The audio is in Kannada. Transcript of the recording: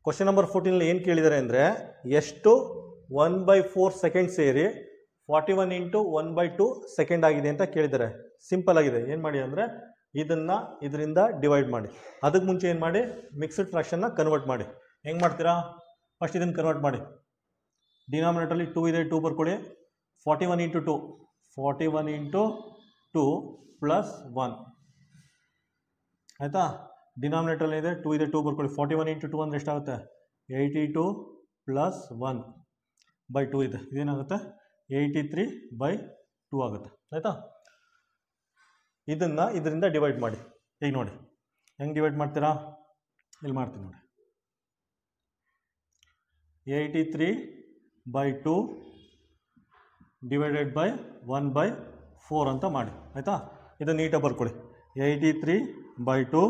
ಕ್ವಶನ್ ನಂಬರ್ 14 ಏನು ಕೇಳಿದ್ದಾರೆ ಅಂದರೆ ಎಷ್ಟು 1/4 ಸೆಕೆಂಡ್ ಸೇರಿ 41 ಇಂಟು 1/2 ಸೆಕೆಂಡ್ ಆಗಿದೆ ಅಂತ ಕೇಳಿದ್ದಾರೆ. ಸಿಂಪಲ್ ಆಗಿದೆ. ಏನು ಮಾಡಿ ಅಂದರೆ ಇದನ್ನು ಇದರಿಂದ ಡಿವೈಡ್ ಮಾಡಿ. ಅದಕ್ಕೆ ಮುಂಚೆ ಏನು ಮಾಡಿ, ಮಿಕ್ಸ್ಡ್ ಫ್ರಾಕ್ಷನ್ನ ಕನ್ವರ್ಟ್ ಮಾಡಿ. ಹೆಂಗೆ ಮಾಡ್ತೀರಾ? ಫಸ್ಟ್ ಇದನ್ನು ಕನ್ವರ್ಟ್ ಮಾಡಿ. ಡಿನಾಮಿನೇಟರಲ್ಲಿ 2 ಇದೆ, 2 ಬರ್ಕೊಳ್ಳಿ. 41 ಇಂಟು 2 41 ಇಂಟು 2 ಪ್ಲಸ್ 1 ಆಯಿತಾ. ಡಿನಾಮಿನೇಟರಲ್ಲಿ ಇದೆ 2 ಇದೆ, 2 ಬರ್ಕೊಳ್ಳಿ. 41 ಇಂಟು 2 ಅಂದರೆ ಎಷ್ಟಾಗುತ್ತೆ? 82 ಪ್ಲಸ್ 1/2 ಇದೆ. ಇದೇನಾಗುತ್ತೆ? 83/2 ಆಗುತ್ತೆ. ಆಯಿತಾ. ಇದನ್ನು ಇದರಿಂದ ಡಿವೈಡ್ ಮಾಡಿ. ಈಗ ನೋಡಿ ಹೆಂಗೆ ಡಿವೈಡ್ ಮಾಡ್ತೀರಾ? ಇಲ್ಲಿ ಮಾಡ್ತೀನಿ ನೋಡಿ. 83/2 ಡಿವೈಡೆಡ್ ಬೈ 1/4 ಅಂತ ಮಾಡಿ. ಆಯಿತಾ. ಇದನ್ನು ನೀಟಾಗಿ ಬರ್ಕೊಳ್ಳಿ. 83/2